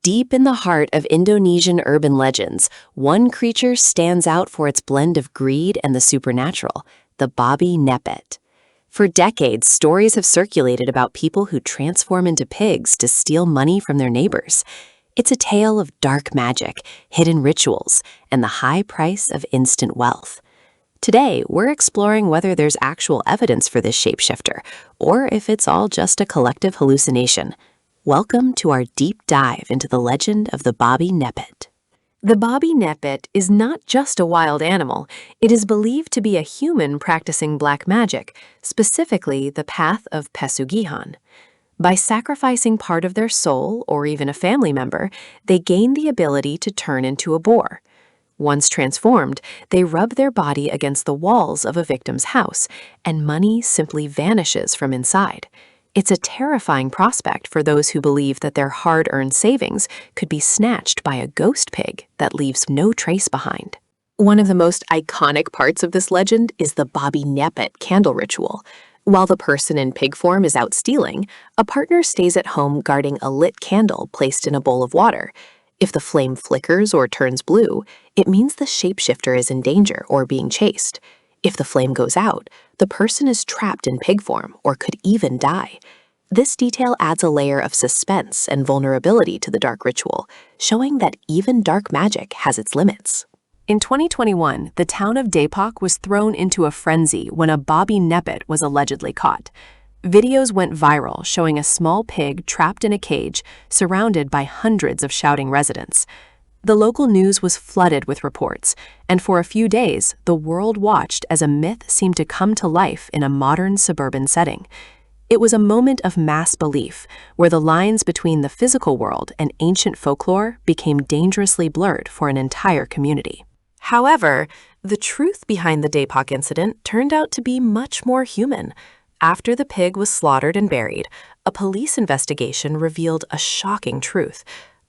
Deep in the heart of Indonesian urban legends, one creature stands out for its blend of greed and the supernatural, the Babi Ngepet. For decades, stories have circulated about people who transform into pigs to steal money from their neighbors. It's a tale of dark magic, hidden rituals, and the high price of instant wealth. Today, we're exploring whether there's actual evidence for this shapeshifter, or if it's all just a collective hallucination. Welcome to our deep dive into the legend of the Babi Ngepet. The Babi Ngepet is not just a wild animal. It is believed to be a human practicing black magic, specifically the path of pesugihan. By sacrificing part of their soul or even a family member, they gain the ability to turn into a boar. Once transformed, they rub their body against the walls of a victim's house, and money simply vanishes from inside. It's a terrifying prospect for those who believe that their hard-earned savings could be snatched by a ghost pig that leaves no trace behind. One of the most iconic parts of this legend is the Babi Ngepet candle ritual. While the person in pig form is out stealing, a partner stays at home guarding a lit candle placed in a bowl of water. If the flame flickers or turns blue, it means the shapeshifter is in danger or being chased. If the flame goes out, the person is trapped in pig form or could even die. This detail adds a layer of suspense and vulnerability to the dark ritual, showing that even dark magic has its limits. In 2021, the town of Depok was thrown into a frenzy when a Babi Ngepet was allegedly caught. Videos went viral showing a small pig trapped in a cage, surrounded by hundreds of shouting residents. The local news was flooded with reports, and for a few days, the world watched as a myth seemed to come to life in a modern suburban setting. It was a moment of mass belief, where the lines between the physical world and ancient folklore became dangerously blurred for an entire community. However, the truth behind the Depok incident turned out to be much more human. After the pig was slaughtered and buried, a police investigation revealed a shocking truth.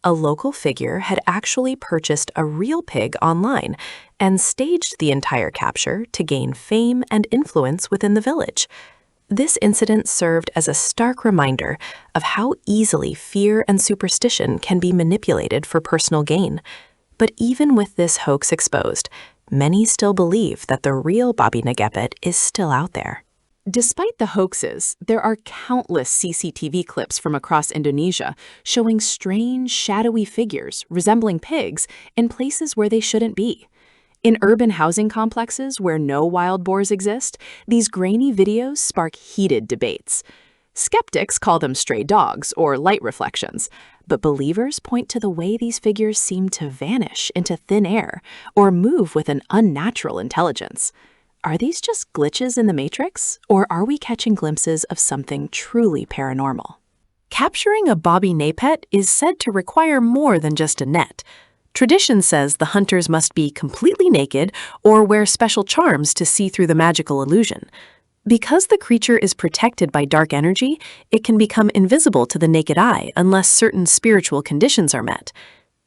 A local figure had actually purchased a real pig online and staged the entire capture to gain fame and influence within the village. This incident served as a stark reminder of how easily fear and superstition can be manipulated for personal gain. But even with this hoax exposed, many still believe that the real Babi Ngepet is still out there. Despite the hoaxes, there are countless CCTV clips from across Indonesia showing strange, shadowy figures resembling pigs in places where they shouldn't be. In urban housing complexes where no wild boars exist, these grainy videos spark heated debates. Skeptics call them stray dogs or light reflections, but believers point to the way these figures seem to vanish into thin air or move with an unnatural intelligence. Are these just glitches in the Matrix, or are we catching glimpses of something truly paranormal? Capturing a Babi Ngepet is said to require more than just a net. Tradition says the hunters must be completely naked or wear special charms to see through the magical illusion. Because the creature is protected by dark energy, it can become invisible to the naked eye unless certain spiritual conditions are met.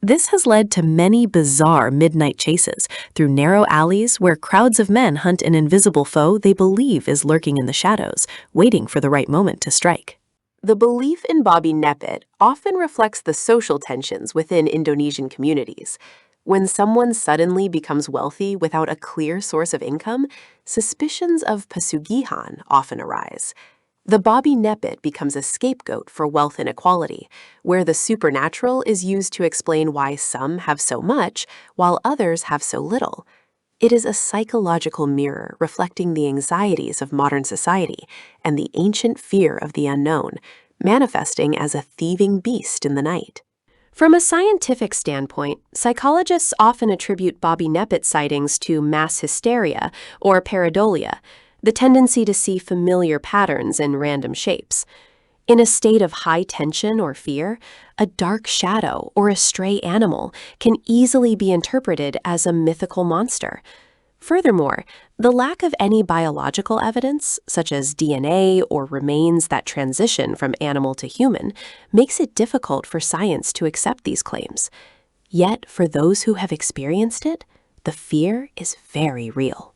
This has led to many bizarre midnight chases through narrow alleys where crowds of men hunt an invisible foe they believe is lurking in the shadows, waiting for the right moment to strike. The belief in Babi Ngepet often reflects the social tensions within Indonesian communities. When someone suddenly becomes wealthy without a clear source of income, suspicions of pesugihan often arise. The Babi Ngepet becomes a scapegoat for wealth inequality, where the supernatural is used to explain why some have so much while others have so little. It is a psychological mirror reflecting the anxieties of modern society and the ancient fear of the unknown, manifesting as a thieving beast in the night. From a scientific standpoint, psychologists often attribute Babi Ngepet sightings to mass hysteria or pareidolia, the tendency to see familiar patterns in random shapes. In a state of high tension or fear, a dark shadow or a stray animal can easily be interpreted as a mythical monster. Furthermore, the lack of any biological evidence, such as DNA or remains that transition from animal to human, makes it difficult for science to accept these claims. Yet, for those who have experienced it, the fear is very real.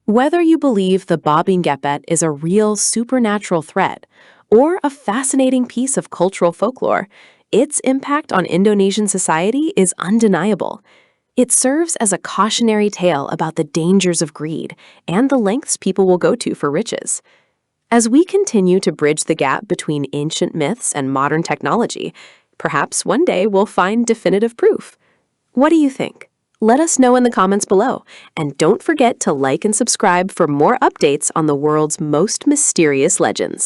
Whether you believe the Babi Ngepet is a real supernatural threat or a fascinating piece of cultural folklore, its impact on Indonesian society is undeniable. It serves as a cautionary tale about the dangers of greed and the lengths people will go to for riches. As we continue to bridge the gap between ancient myths and modern technology, perhaps one day we'll find definitive proof. What do you think? Let us know in the comments below, and don't forget to like and subscribe for more updates on the world's most mysterious legends.